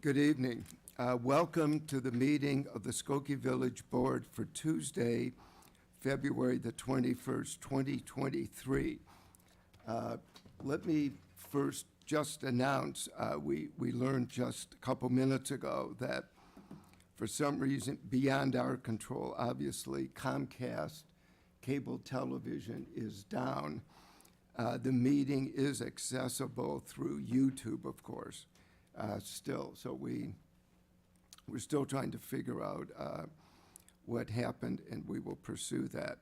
Good evening. Welcome to the meeting of the Skokie Village Board for Tuesday, February the 21st, 2023. Let me first just announce, we learned just a couple minutes ago that for some reason beyond our control, obviously, Comcast cable television is down. The meeting is accessible through YouTube, of course, still. So we're still trying to figure out what happened, and we will pursue that.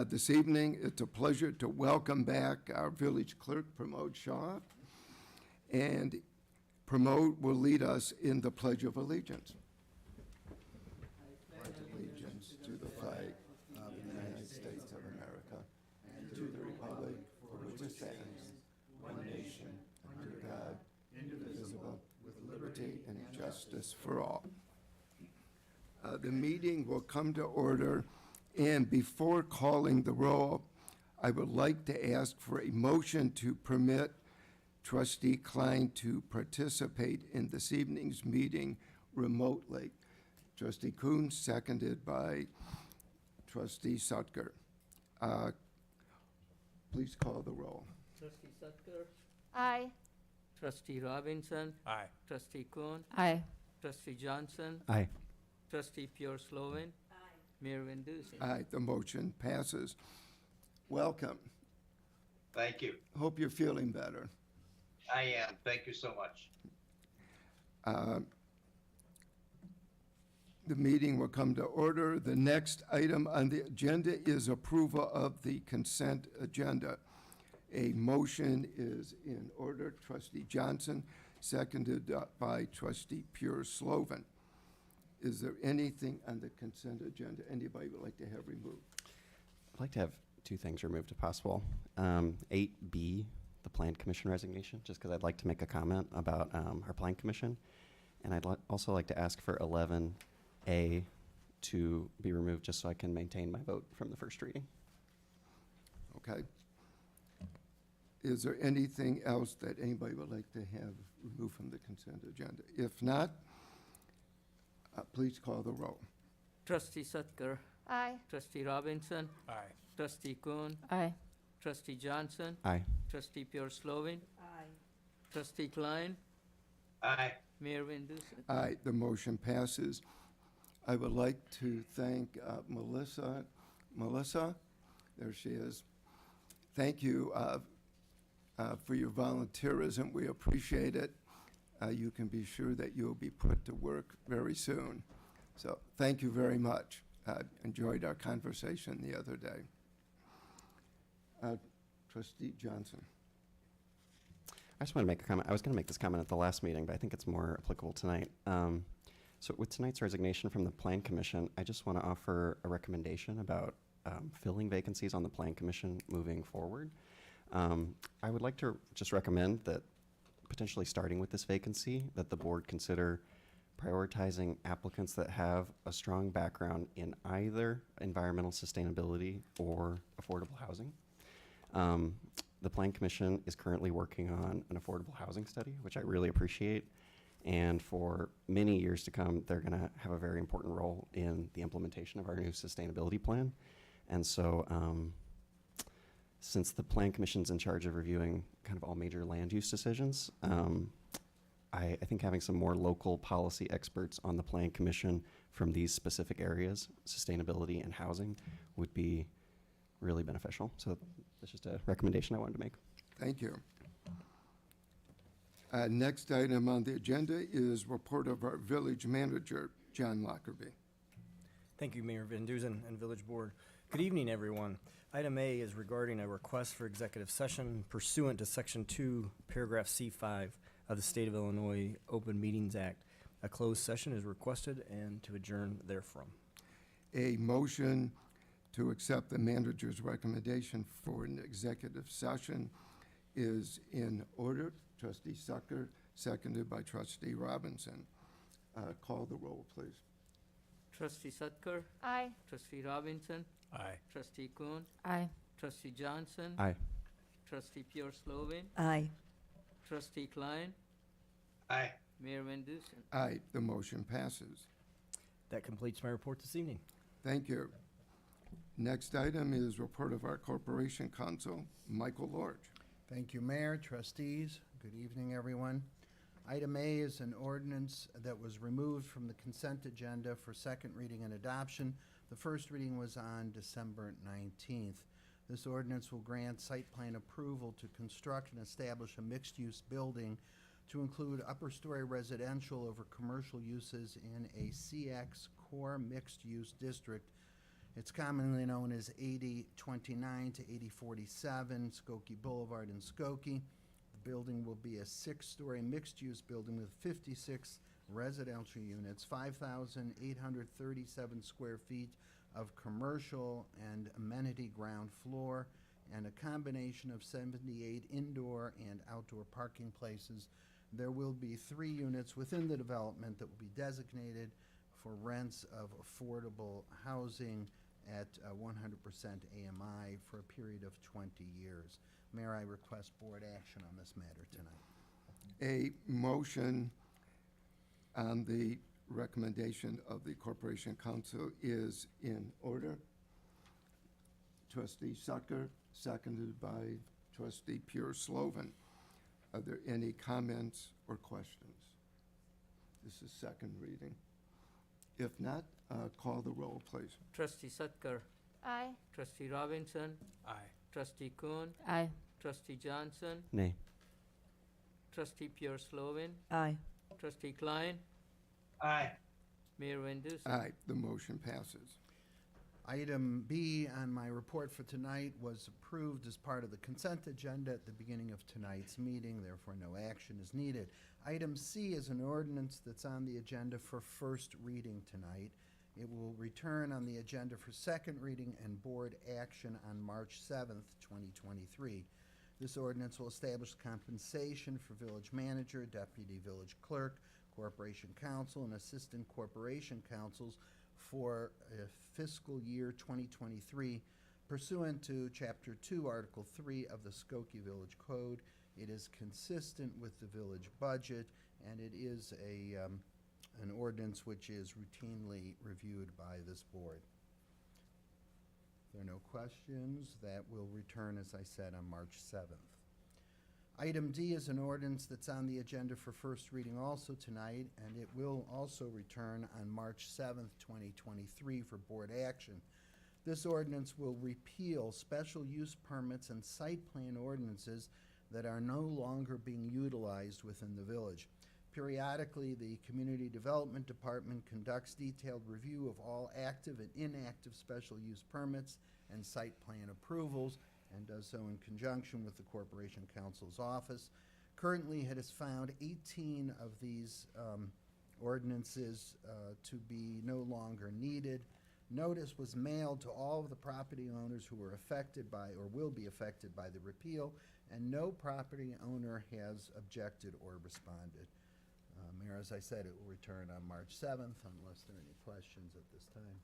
This evening, it's a pleasure to welcome back our village clerk, Pramod Shah, and Pramod will lead us in the Pledge of Allegiance. I pledge allegiance to the flag of the United States of America and to the republic for which it stands, one nation, under God, indivisible, with liberty and justice for all. The meeting will come to order, and before calling the roll, I would like to ask for a motion to permit Trustee Klein to participate in this evening's meeting remotely. Trustee Kuhn, seconded by Trustee Sutker. Please call the roll. Trustee Sutker. Aye. Trustee Robinson. Aye. Trustee Kuhn. Aye. Trustee Johnson. Aye. Trustee Pure Slovan. Aye. Mayor Van Dusen. Aye, the motion passes. Welcome. Thank you. Hope you're feeling better. I am. Thank you so much. The meeting will come to order. The next item on the agenda is approval of the consent agenda. A motion is in order. Trustee Johnson, seconded by Trustee Pure Slovan. Is there anything on the consent agenda anybody would like to have removed? I'd like to have two things removed if possible. 8B, the Plan Commission resignation, just because I'd like to make a comment about our Plan Commission. And I'd also like to ask for 11A to be removed just so I can maintain my vote from the first reading. Okay. Is there anything else that anybody would like to have removed from the consent agenda? If not, please call the roll. Trustee Sutker. Aye. Trustee Robinson. Aye. Trustee Kuhn. Aye. Trustee Johnson. Aye. Trustee Pure Slovan. Aye. Trustee Klein. Aye. Mayor Van Dusen. Aye, the motion passes. I would like to thank Melissa. Melissa, there she is. Thank you for your volunteerism. We appreciate it. You can be sure that you'll be put to work very soon. So thank you very much. Enjoyed our conversation the other day. Trustee Johnson. I just want to make a comment. I was going to make this comment at the last meeting, but I think it's more applicable tonight. So with tonight's resignation from the Plan Commission, I just want to offer a recommendation about filling vacancies on the Plan Commission moving forward. I would like to just recommend that potentially starting with this vacancy, that the board consider prioritizing applicants that have a strong background in either environmental sustainability or affordable housing. The Plan Commission is currently working on an affordable housing study, which I really appreciate. And for many years to come, they're going to have a very important role in the implementation of our new sustainability plan. And so since the Plan Commission's in charge of reviewing kind of all major land use decisions, I think having some more local policy experts on the Plan Commission from these specific areas, sustainability and housing, would be really beneficial. So that's just a recommendation I wanted to make. Thank you. Next item on the agenda is report of our village manager, John Lockerbie. Thank you, Mayor Van Dusen and Village Board. Good evening, everyone. Item A is regarding a request for executive session pursuant to Section 2, Paragraph C5 of the State of Illinois Open Meetings Act. A closed session is requested and to adjourn therefrom. A motion to accept the manager's recommendation for an executive session is in order. Trustee Sutker, seconded by Trustee Robinson. Call the roll, please. Trustee Sutker. Aye. Trustee Robinson. Aye. Trustee Kuhn. Aye. Trustee Johnson. Aye. Trustee Pure Slovan. Aye. Trustee Klein. Aye. Mayor Van Dusen. Aye, the motion passes. That completes my report this evening. Thank you. Next item is report of our Corporation Counsel, Michael Lorge. Thank you, Mayor, trustees. Good evening, everyone. Item A is an ordinance that was removed from the consent agenda for second reading and adoption. The first reading was on December 19th. This ordinance will grant site plan approval to construct and establish a mixed-use building to include upper-story residential over commercial uses in a CX core mixed-use district. It's commonly known as 8029 to 8047 Skokie Boulevard in Skokie. The building will be a 6-story mixed-use building with 56 residential units, 5,837 square feet of commercial and amenity ground floor, and a combination of 78 indoor and outdoor parking places. There will be 3 units within the development that will be designated for rents of affordable housing at 100% AMI for a period of 20 years. Mayor, I request board action on this matter tonight. A motion on the recommendation of the Corporation Council is in order. Trustee Sucker, seconded by Trustee Pure Slovan. Are there any comments or questions? This is second reading. If not, call the roll, please. Trustee Sutker. Aye. Trustee Robinson. Aye. Trustee Kuhn. Aye. Trustee Johnson. Nay. Trustee Pure Slovan. Aye. Trustee Klein. Aye. Mayor Van Dusen. Aye, the motion passes. Item B on my report for tonight was approved as part of the consent agenda at the beginning of tonight's meeting, therefore no action is needed. Item C is an ordinance that's on the agenda for first reading tonight. It will return on the agenda for second reading and board action on March 7th, 2023. This ordinance will establish compensation for village manager, deputy village clerk, corporation counsel, and assistant corporation counsels for fiscal year 2023 pursuant to Chapter 2, Article 3 of the Skokie Village Code. It is consistent with the village budget, and it is an ordinance which is routinely reviewed by this board. If there are no questions, that will return, as I said, on March 7th. Item D is an ordinance that's on the agenda for first reading also tonight, and it will also return on March 7th, 2023 for board action. This ordinance will repeal special use permits and site plan ordinances that are no longer being utilized within the village. Periodically, the Community Development Department conducts detailed review of all active and inactive special use permits and site plan approvals, and does so in conjunction with the Corporation Counsel's office. Currently, it has found 18 of these ordinances to be no longer needed. Notice was mailed to all of the property owners who were affected by or will be affected by the repeal, and no property owner has objected or responded. Mayor, as I said, it will return on March 7th unless there are any questions at this time.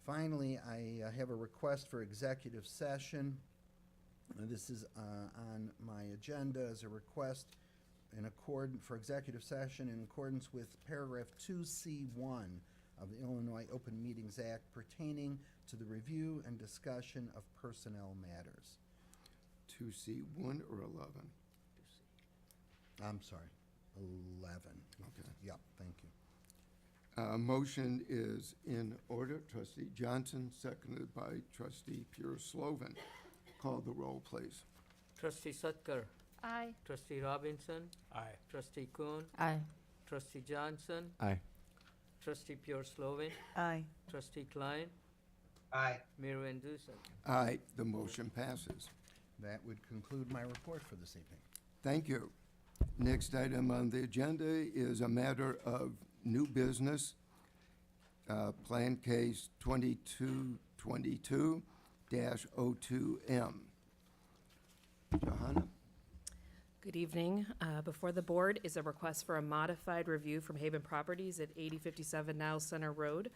Finally, I have a request for executive session. This is on my agenda as a request for executive session in accordance with paragraph 2C1 of the Illinois Open Meetings Act pertaining to the review and discussion of personnel matters. 2C1 or 11? I'm sorry, 11. Okay. Yep, thank you. Motion is in order. Trustee Johnson, seconded by Trustee Pure Slovan. Call the roll, please. Trustee Sutker. Aye. Trustee Robinson. Aye. Trustee Kuhn. Aye. Trustee Johnson. Aye. Trustee Pure Slovan. Aye. Trustee Klein. Aye. Mayor Van Dusen. Aye, the motion passes. That would conclude my report for this evening. Thank you. Next item on the agenda is a matter of new business, Plan Case 2222-02M. Johanna? Good evening. Before the board is a request for a modified review from Haven Properties at 8057 Niles Center Road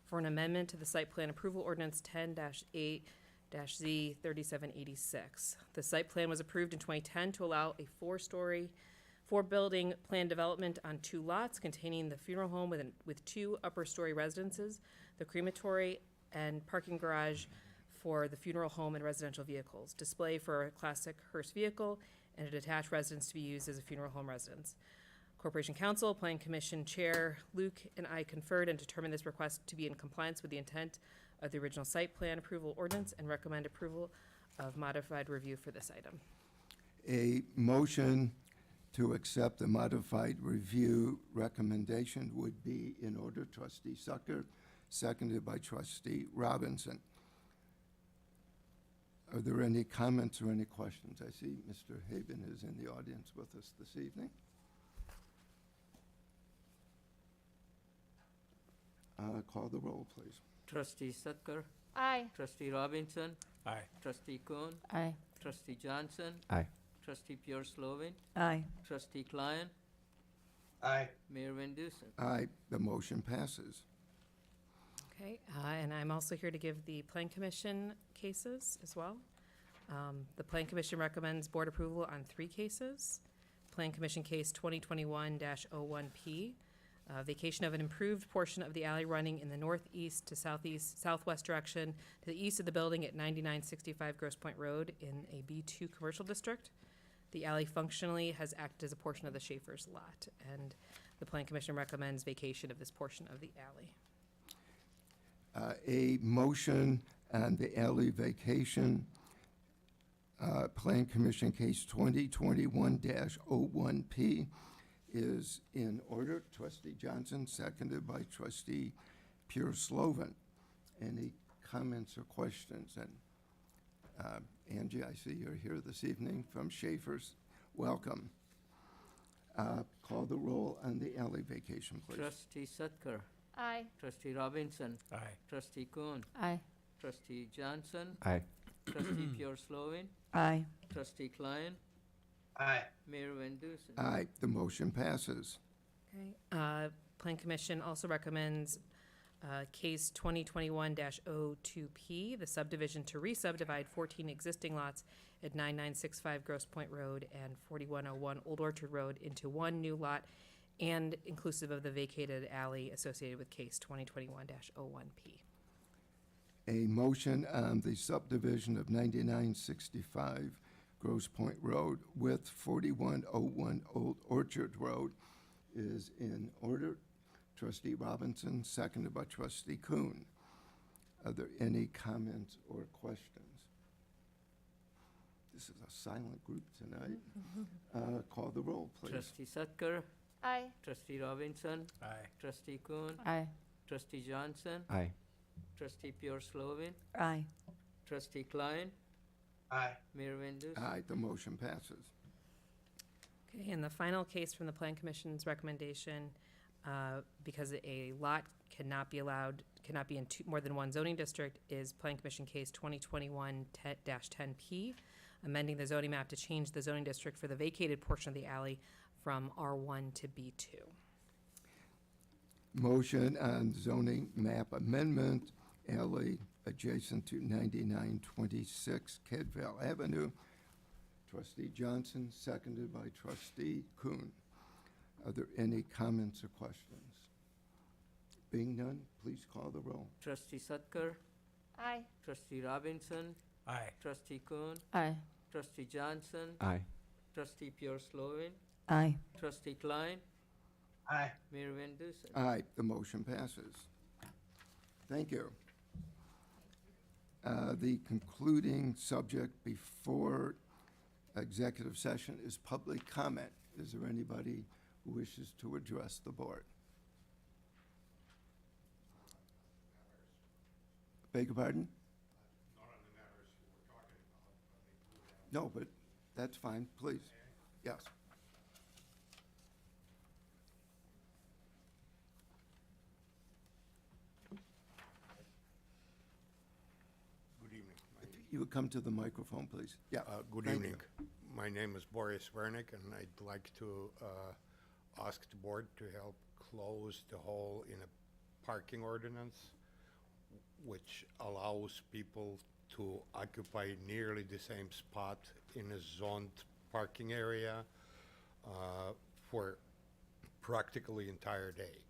for an amendment to the site plan approval ordinance 10-8-Z 3786. The site plan was approved in 2010 to allow a 4-story 4-building planned development on 2 lots containing the funeral home with 2 upper-story residences, the crematory, and parking garage for the funeral home and residential vehicles, display for a classic hearse vehicle, and a detached residence to be used as a funeral home residence. Corporation Council, Plan Commission Chair Luke and I conferred and determined this request to be in compliance with the intent of the original site plan approval ordinance and recommend approval of modified review for this item. A motion to accept the modified review recommendation would be in order. Trustee Sucker, seconded by Trustee Robinson. Are there any comments or any questions? I see Mr. Haben is in the audience with us this evening. Call the roll, please. Trustee Sucker, Aye. Trustee Robinson, Aye. Trustee Kuhn, Aye. Trustee Johnson, Aye. Trustee Pure Slovin, Aye. Trustee Klein, Aye. Mayor Van Dusen. Aye, the motion passes. Okay, and I'm also here to give the Plan Commission cases as well. The Plan Commission recommends board approval on 3 cases. Plan Commission Case 2021-01P, vacation of an improved portion of the alley running in the northeast to southwest direction to the east of the building at 9965 Grosse Pointe Road in a B2 commercial district. The alley functionally has acted as a portion of the Schaefer's lot, and the Plan Commission recommends vacation of this portion of the alley. A motion on the alley vacation, Plan Commission Case 2021-01P is in order. Trustee Johnson, seconded by Trustee Pure Slovan. Any comments or questions? And Angie, I see you're here this evening from Schaefer's. Welcome. Call the roll on the alley vacation, please. Trustee Sucker, Aye. Trustee Robinson, Aye. Trustee Kuhn, Aye. Trustee Johnson, Aye. Trustee Pure Slovin, Aye. Trustee Klein, Aye. Mayor Van Dusen. Aye, the motion passes. Okay, Plan Commission also recommends Case 2021-02P, the subdivision to re-subdivide 14 existing lots at 9965 Grosse Pointe Road and 4101 Old Orchard Road into 1 new lot and inclusive of the vacated alley associated with Case 2021-01P. A motion on the subdivision of 9965 Grosse Pointe Road with 4101 Old Orchard Road is in order. Trustee Robinson, seconded by Trustee Kuhn. Are there any comments or questions? This is a silent group tonight. Call the roll, please. Trustee Sucker, Aye. Trustee Robinson, Aye. Trustee Kuhn, Aye. Trustee Johnson, Aye. Trustee Pure Slovin, Aye. Trustee Klein, Aye. Mayor Van Dusen. Aye, the motion passes. Okay, and the final case from the Plan Commission's recommendation, because a lot cannot be in more than one zoning district, is Plan Commission Case 2021-10P, amending the zoning map to change the zoning district for the vacated portion of the alley from R1 to B2. Motion on zoning map amendment, alley adjacent to 9926 Cadville Avenue. Trustee Johnson, seconded by Trustee Kuhn. Are there any comments or questions? Being none, please call the roll. Trustee Sucker, Aye. Trustee Robinson, Aye. Trustee Kuhn, Aye. Trustee Johnson, Aye. Trustee Pure Slovin, Aye. Trustee Klein, Aye. Mayor Van Dusen. Aye, the motion passes. Thank you. The concluding subject before executive session is public comment. Is there anybody who wishes to address the board? Beg your pardon? Not on the matters we're talking about. No, but that's fine, please. Yes. Good evening. If you would come to the microphone, please. Yeah. Good thank evening. you. My name is Boris Wernick, and I'd like to ask the board to help close the hole in a parking ordinance which allows people to occupy nearly the same spot in a zoned parking area for practically entire day.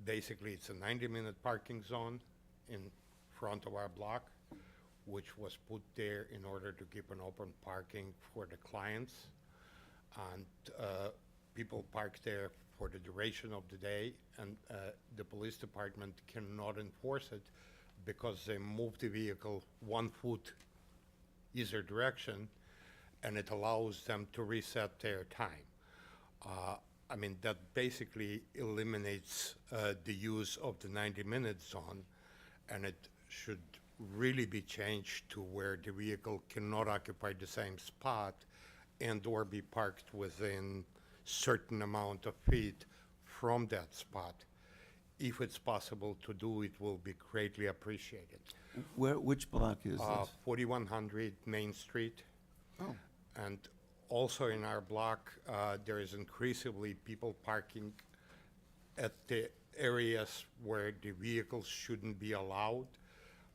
Basically, it's a 90-minute parking zone in front of our block, which was put there in order to keep an open parking for the clients. And people park there for the duration of the day, and the police department cannot enforce it because they move the vehicle 1 foot either direction, and it allows them to reset their time. I mean, that basically eliminates the use of the 90-minute zone, and it should really be changed to where the vehicle cannot occupy the same spot and or be parked within certain amount of feet from that spot. If it's possible to do, it will be greatly appreciated. Which block is this? 4100 Main Street. Oh, And also in our block, there is increasingly people parking at the areas where the vehicles shouldn't be allowed,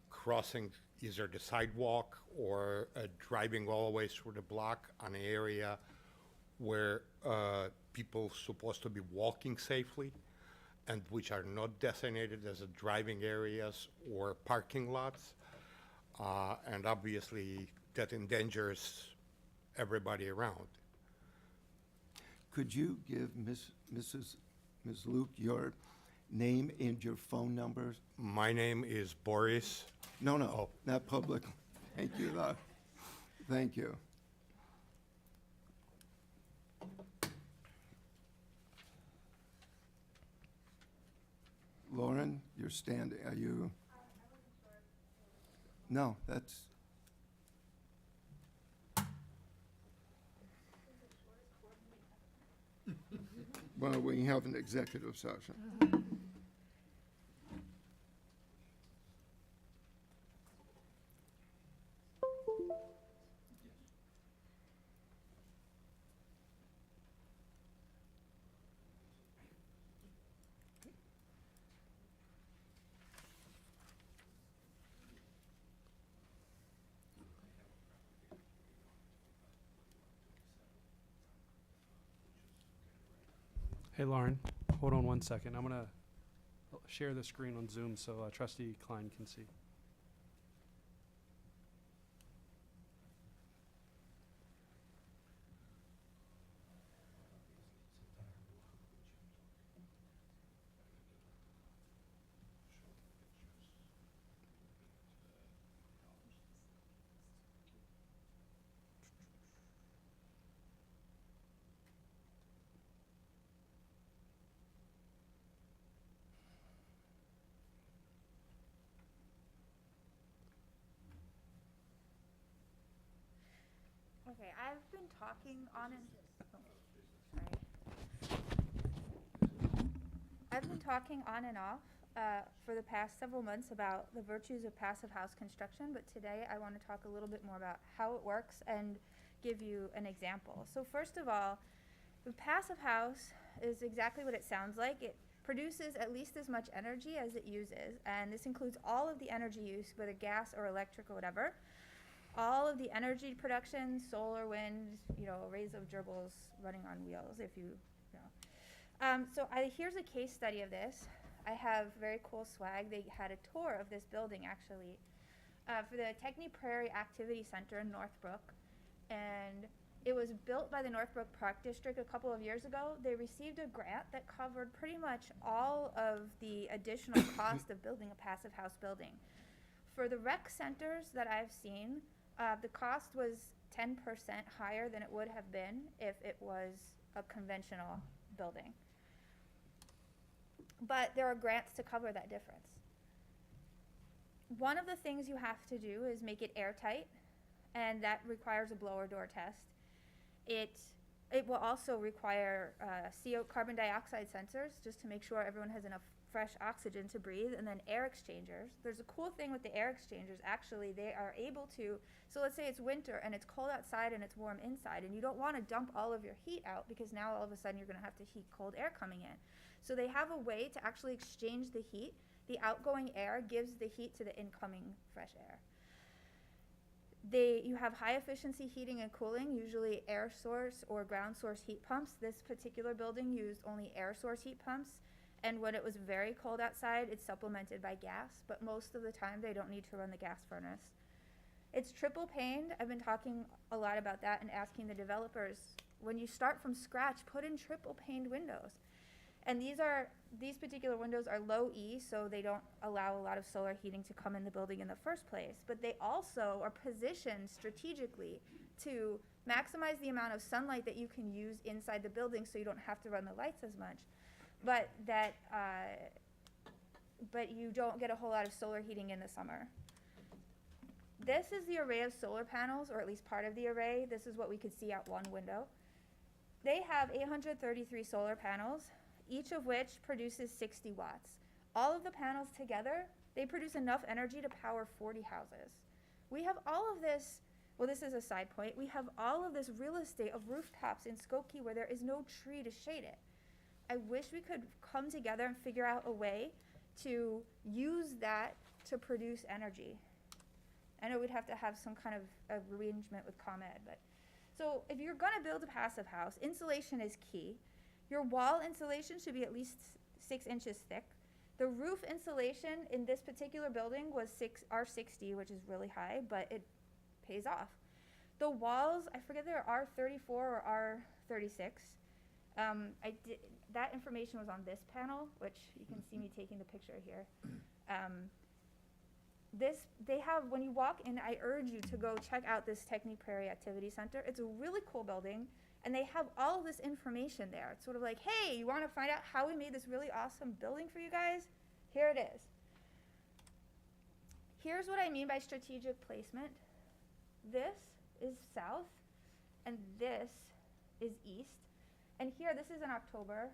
crossing either the sidewalk or driving all the way through the block on an area where people supposed to be walking safely and which are not designated as a driving areas or parking lots. And obviously that endangers everybody around. could you give Ms. Luke your name and your phone numbers? My name is Boris. No, no, Oh. not public. Thank you, thank you. Lauren, you're standing, are you? No, that's. Well, we have an executive session. Hey, Lauren, hold on 1 second. I'm gonna share the screen on Zoom so Trustee Klein can see. Okay, I've been talking on and, sorry. I've been talking on and off for the past several months about the virtues of passive house construction, but today I want to talk a little bit more about how it works and give you an example. So first of all, the passive house is exactly what it sounds like. It produces at least as much energy as it uses, and this includes all of the energy use, whether gas or electric or whatever. All of the energy production, solar, wind, arrays of gerbils running on wheels, if you know. Here's a case study of this. I have very cool swag. They had a tour of this building, actually, for the Techny Prairie Activity Center in Northbrook. And it was built by the Northbrook Park District a couple of years ago. They received a grant that covered pretty much all of the additional cost of building a passive house building. For the rec centers that I've seen, the cost was 10% higher than it would have been if it was a conventional building. But there are grants to cover that difference. One of the things you have to do is make it airtight, and that requires a blower door test. It will also require carbon dioxide sensors, just to make sure everyone has enough fresh oxygen to breathe, and then air exchangers. There's a cool thing with the air exchangers. Actually, they are able to, so let's say it's winter and it's cold outside and it's warm inside, and you don't want to dump all of your heat out because now all of a sudden you're going to have to heat cold air coming in. So they have a way to actually exchange the heat. The outgoing air gives the heat to the incoming fresh air. You have high efficiency heating and cooling, usually air source or ground source heat pumps. This particular building used only air source heat pumps, and when it was very cold outside, it's supplemented by gas, but most of the time they don't need to run the gas furnace. It's triple paned. I've been talking a lot about that and asking the developers, when you start from scratch, put in triple paned windows. And these particular windows are low E, so they don't allow a lot of solar heating to come in the building in the first place. But they also are positioned strategically to maximize the amount of sunlight that you can use inside the building, so you don't have to run the lights as much. But you don't get a whole lot of solar heating in the summer. This is the array of solar panels, or at least part of the array. This is what we could see out one window. They have 833 solar panels, each of which produces 60 watts. All of the panels together, they produce enough energy to power 40 houses. We have all of this, well, this is a side point, we have all of this real estate of rooftops in Skokie where there is no tree to shade it. I wish we could come together and figure out a way to use that to produce energy. I know we'd have to have some kind of arrangement with ComEd, but. So if you're gonna build a passive house, insulation is key. Your wall insulation should be at least 6 inches thick. The roof insulation in this particular building was R60, which is really high, but it pays off. The walls, I forget they're R34 or R36. That information was on this panel, which you can see me taking the picture here. They have, when you walk in, I urge you to go check out this Techny Prairie Activity Center. It's a really cool building, and they have all of this information there. It's sort of like, hey, you want to find out how we made this really awesome building for you guys? Here it is. Here's what I mean by strategic placement. This is south, and this is east. And here, this is in October.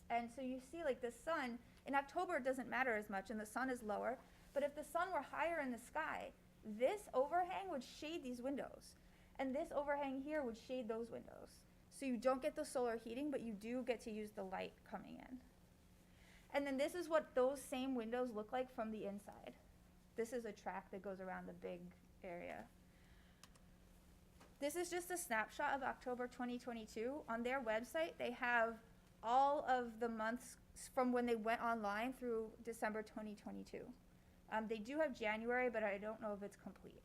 And so you see, like, the sun, in October it doesn't matter as much, and the sun is lower. But if the sun were higher in the sky, this overhang would shade these windows. And this overhang here would shade those windows. So you don't get the solar heating, but you do get to use the light coming in. And then this is what those same windows look like from the inside. This is a track that goes around the big area. This is just a snapshot of October 2022. On their website, they have all of the months from when they went online through December 2022. They do have January, but I don't know if it's complete.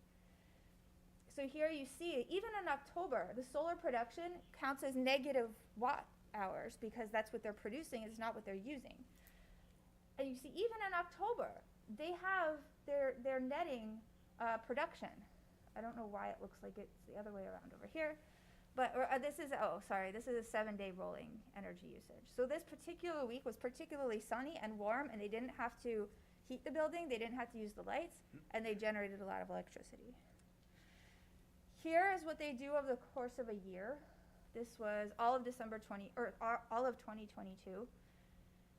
So here you see, even in October, the solar production counts as negative watt hours because that's what they're producing, it's not what they're using. And you see, even in October, they have their netting production. I don't know why it looks like it's the other way around over here. But this is a 7-day rolling energy usage. So this particular week was particularly sunny and warm, and they didn't have to heat the building, they didn't have to use the lights, and they generated a lot of electricity. Here is what they do over the course of a year. This was all of all of 2022.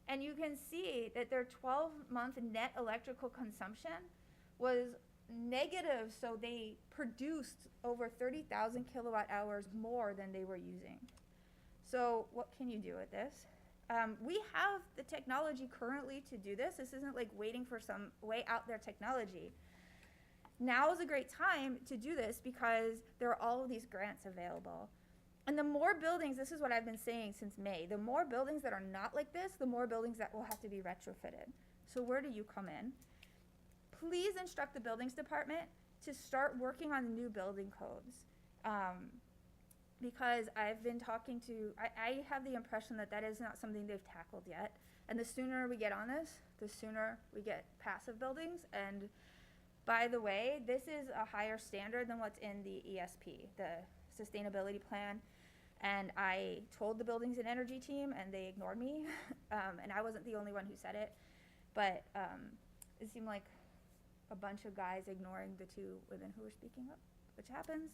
And you can see that their 12-month net electrical consumption was negative, so they produced over 30,000 kilowatt hours more than they were using. So what can you do with this? We have the technology currently to do this. This isn't like waiting for some way out there technology. Now is a great time to do this because there are all of these grants available. And the more buildings, this is what I've been saying since May, the more buildings that are not like this, the more buildings that will have to be retrofitted. So where do you come in? Please instruct the buildings department to start working on the new building codes. Because I've been talking to, I have the impression that that is not something they've tackled yet. And the sooner we get on this, the sooner we get passive buildings. And by the way, this is a higher standard than what's in the ESP, the sustainability plan. And I told the buildings and energy team, and they ignored me. And I wasn't the only one who said it. But it seemed like a bunch of guys ignoring the 2 women who were speaking up, which happens.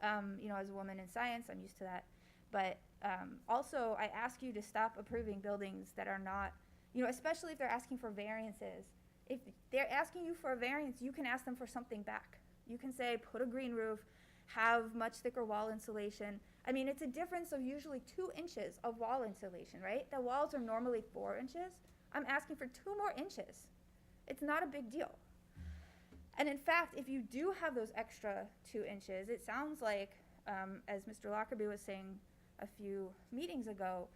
As a woman in science, I'm used to that. But also, I ask you to stop approving buildings that are not, especially if they're asking for variances. If they're asking you for a variance, you can ask them for something back. You can say, put a green roof, have much thicker wall insulation. I mean, it's a difference of usually 2 inches of wall insulation, right? The walls are normally 4 inches. I'm asking for 2 more inches. It's not a big deal. And in fact, if you do have those extra 2 inches, it sounds like, as Mr. Lockerbie was saying a few meetings ago,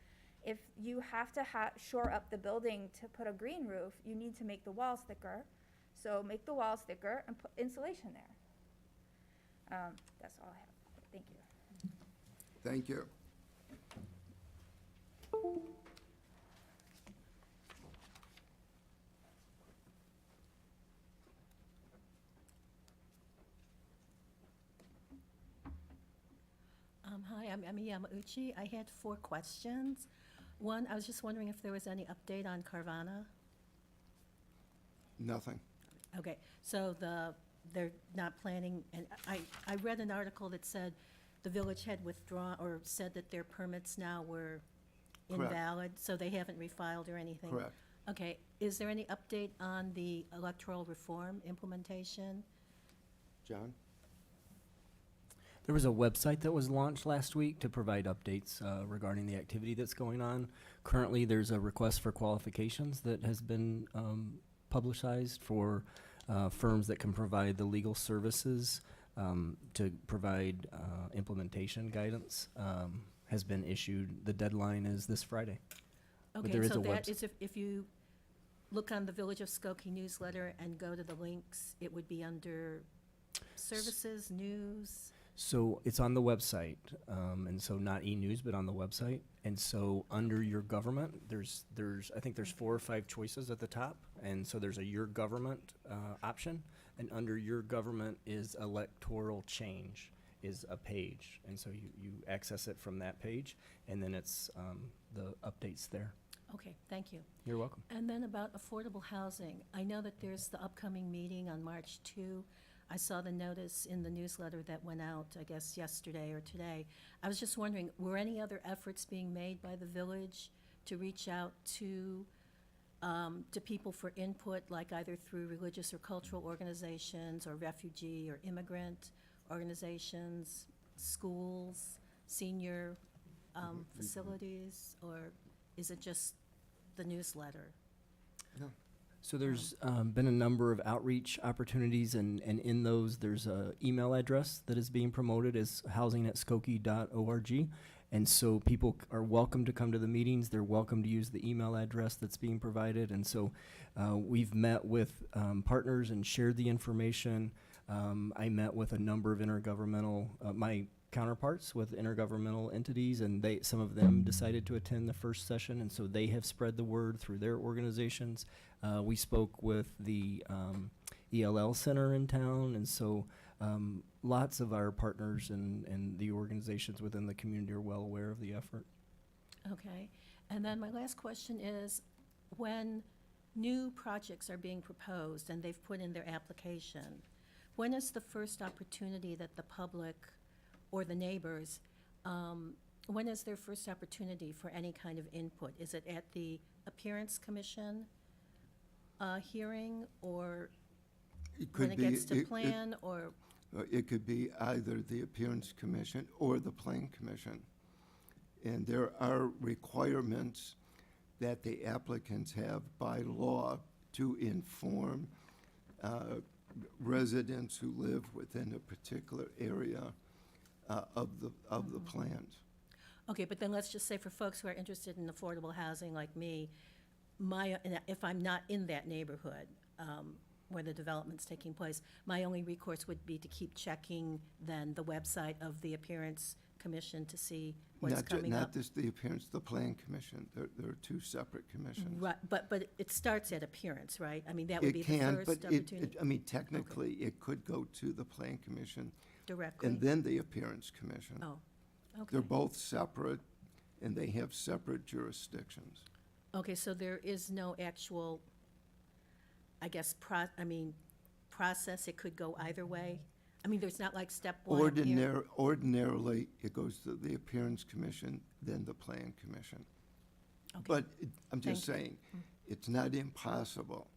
if you have to shore up the building to put a green roof, you need to make the walls thicker. So make the walls thicker and put insulation there. That's all I have. Thank you. Thank you. Hi, I'm Emi Yamauchi. I had 4 questions. One, I was just wondering if there was any update on Carvana. Nothing. Okay, so they're not planning, and I read an article that said the village had withdrawn, or said that their permits now were Correct. invalid, so they haven't refiled or anything? Correct. Okay, is there any update on the electoral reform implementation? John? There was a website that was launched last week to provide updates regarding the activity that's going on. Currently, there's a request for qualifications that has been publicized for firms that can provide the legal services to provide implementation guidance. Has been issued. The deadline is this Friday. But there Okay, is so a that webs- is if you look on the Village of Skokie newsletter and go to the links, it would be under services, news? So it's on the website, and so not e-news, but on the website. And so under your government, there's I think there's 4 or 5 choices at the top, and so there's a your government option, and under your government is electoral change is a page, and so you access it from that page, and then it's the updates there. Okay, thank you. You're welcome. And then about affordable housing, I know that there's the upcoming meeting on March 2. I saw the notice in the newsletter that went out, I guess, yesterday or today. I was just wondering, were any other efforts being made by the village to reach out to people for input, like either through religious or cultural organizations or refugee or immigrant organizations, schools, senior facilities, or is it just the newsletter? So there's been a number of outreach opportunities, and in those, there's a email address that is being promoted as housing@skokie.org. And so people are welcome to come to the meetings. They're welcome to use the email address that's being provided. And so we've met with partners and shared the information. I met with a number of intergovernmental, my counterparts with intergovernmental entities, and some of them decided to attend the first session, and so they have spread the word through their organizations. We spoke with the ELL Center in town, and so lots of our partners and the organizations within the community are well aware of the effort. Okay, and then my last question is, when new projects are being proposed and they've put in their application, when is the first opportunity that the public or the neighbors, when is their first opportunity for any kind of input? Is it at the Appearance Commission hearing, or when it gets to plan, or? It could be either the Appearance Commission or the Plan Commission. And there are requirements that the applicants have by law to inform residents who live within a particular area of the plans. Okay, but then let's just say for folks who are interested in affordable housing like me, if I'm not in that neighborhood where the development's taking place, my only recourse would be to keep checking then the website of the Appearance Commission to see what's coming up. Not just the Appearance, the Plan Commission. There are 2 separate commissions. Right, but it starts at Appearance, right? I mean, that would be the first It can, opportunity. but I mean, technically, it could go to the Plan Commission Directly? and then the Appearance Commission. Oh, okay. They're both separate, and they have separate jurisdictions. Okay, so there is no actual, I guess, process, it could go either way? I mean, there's not like step 1 here? Ordinarily, it goes to the Appearance Commission, then the Plan Commission. Okay. But I'm just Thank you. saying, it's not impossible.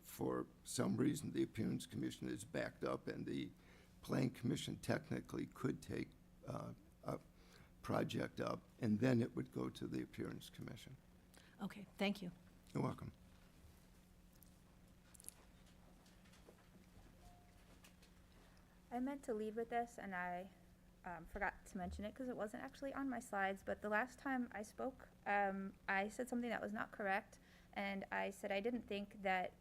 For some reason, the Appearance Commission is backed up, and the Plan Commission technically could take a project up, and then it would go to the Appearance Commission. Okay, thank you. You're welcome. I meant to lead with this, and I forgot to mention it because it wasn't actually on my slides, but the last time I spoke, I said something that was not correct, and I said I didn't think that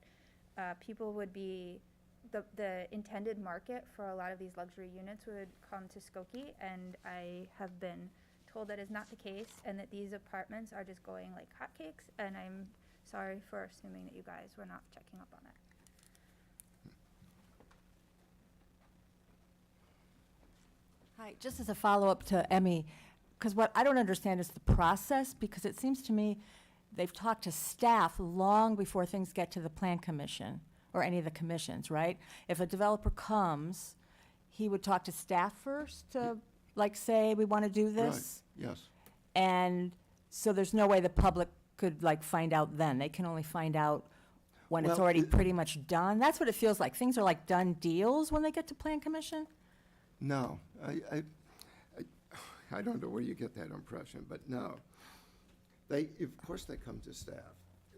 people would be, the intended market for a lot of these luxury units would come to Skokie, and I have been told that is not the case, and that these apartments are just going like hotcakes, and I'm sorry for assuming that you guys were not checking up on it. Hi, just as a follow-up to Emmy, because what I don't understand is the process, because it seems to me they've talked to staff long before things get to the Plan Commission, or any of the commissions, right? If a developer comes, he would talk to staff first to, like, say, we want to do this? Right, yes. And so there's no way the public could, like, find out then? They can only find out when it's Well, already pretty much done? That's what it feels like. Things are like done deals when they get to Plan Commission? No, I don't know where you get that impression, but no. Of course they come to staff.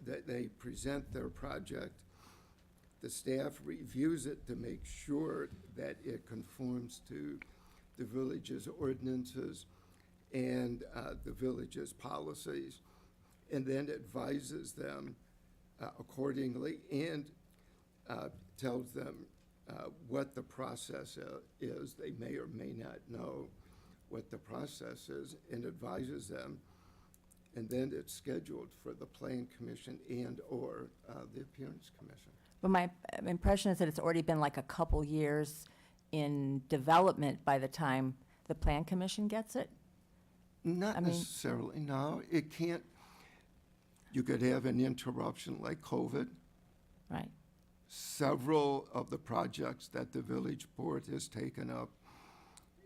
They present their project. The staff reviews it to make sure that it conforms to the village's ordinances and the village's policies, and then advises them accordingly and tells them what the process is. They may or may not know what the process is, and advises them. And then it's scheduled for the Plan Commission and/or the Appearance Commission. But my impression is that it's already been like a couple years in development by the time the Plan Commission gets it? Not I mean- necessarily, no. It can't, you could have an interruption like COVID. Right. Several of the projects that the village board has taken up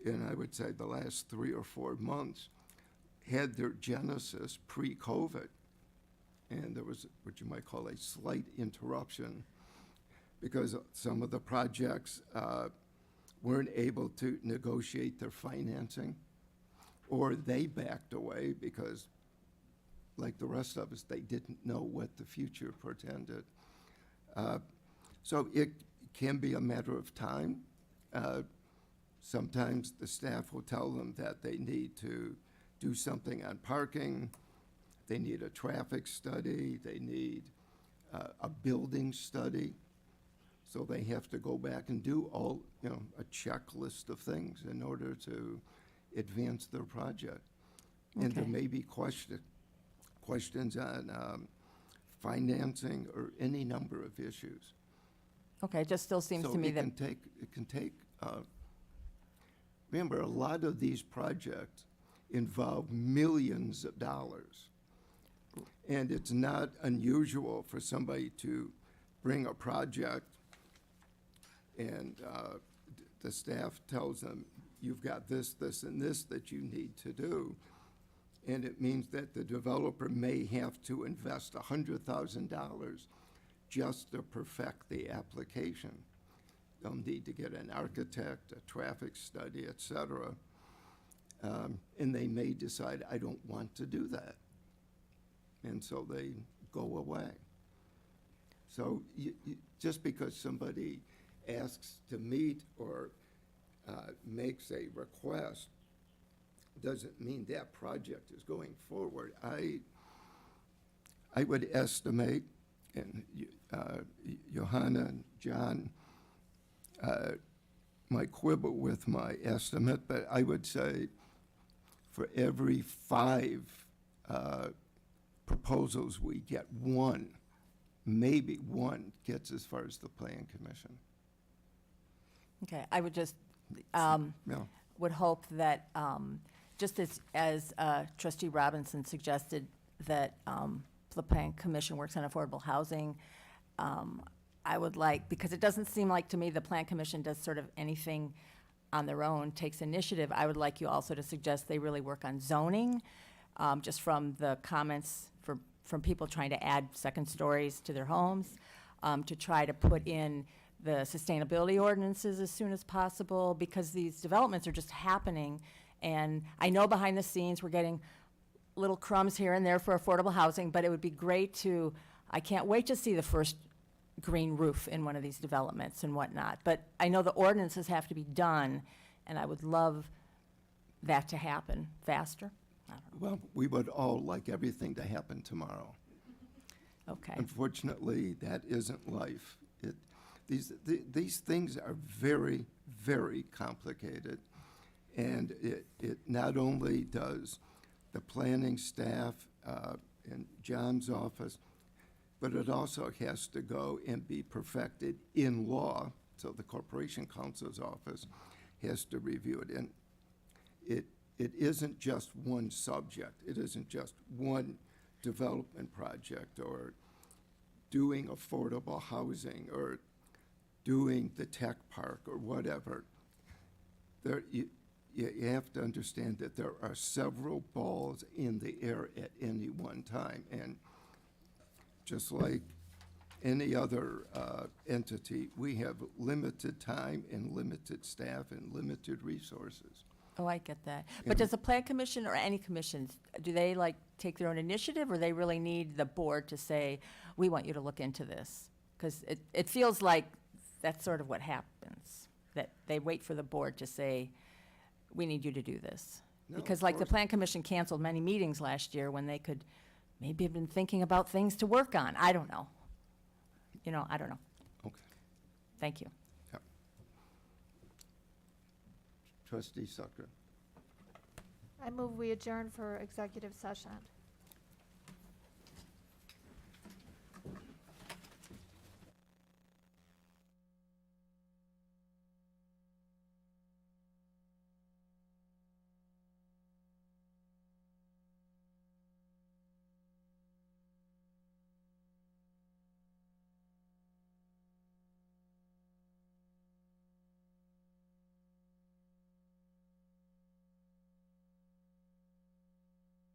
in, I would say, the last 3 or 4 months had their genesis pre-COVID. And there was what you might call a slight interruption because some of the projects weren't able to negotiate their financing, or they backed away because, like the rest of us, they didn't know what the future portended. So it can be a matter of time. Sometimes the staff will tell them that they need to do something on parking, they need a traffic study, they need a building study. So they have to go back and do all, a checklist of things in order to advance their project. And there Okay. may be questions on financing or any number of issues. Okay, it just still seems to me that, It can take, remember, a lot of these projects involve millions of dollars. And it's not unusual for somebody to bring a project and the staff tells them, you've got this, this, and this that you need to do. And it means that the developer may have to invest $100,000 just to perfect the application. They'll need to get an architect, a traffic study, et cetera. And they may decide, I don't want to do that. And so they go away. So just because somebody asks to meet or makes a request doesn't mean that project is going forward. I would estimate, and Johanna and John might quibble with my estimate, but I would say for every 5 proposals we get, maybe one gets as far as the Plan Commission. okay, I would just, Yeah. would hope that, just as trustee Robinson suggested, that the Plan Commission works on affordable housing, I would like, because it doesn't seem like to me the Plan Commission does sort of anything on their own, takes initiative. I would like you also to suggest they really work on zoning, just from the comments from people trying to add second stories to their homes, to try to put in the sustainability ordinances as soon as possible, because these developments are just happening. And I know behind the scenes, we're getting little crumbs here and there for affordable housing, but it would be great to, I can't wait to see the first green roof in one of these developments and whatnot. But I know the ordinances have to be done, and I would love that to happen faster. I don't know. Well, we would all like everything to happen tomorrow. Okay. Unfortunately, that isn't life. These things are very, very complicated. And it not only does the planning staff in John's office, but it also has to go and be perfected in law. So the Corporation Counsel's office has to review it. And it isn't just one subject. It isn't just one development project or doing affordable housing or doing the tech park or whatever. You have to understand that there are several balls in the air at any one time. And just like any other entity, we have limited time and limited staff and limited resources. Oh, I get that. But does the Plan Commission or any commissions, do they like take their own initiative, or they really need the board to say, we want you to look into this? Because it feels like that's sort of what happens, that they wait for the board to say, we need you to do this. No, Because of like the course. Plan Commission canceled many meetings last year when they could maybe have been thinking about things to work on. I don't know. I don't know. Okay. Thank you. Trustee Sucker. I move we adjourn for executive session.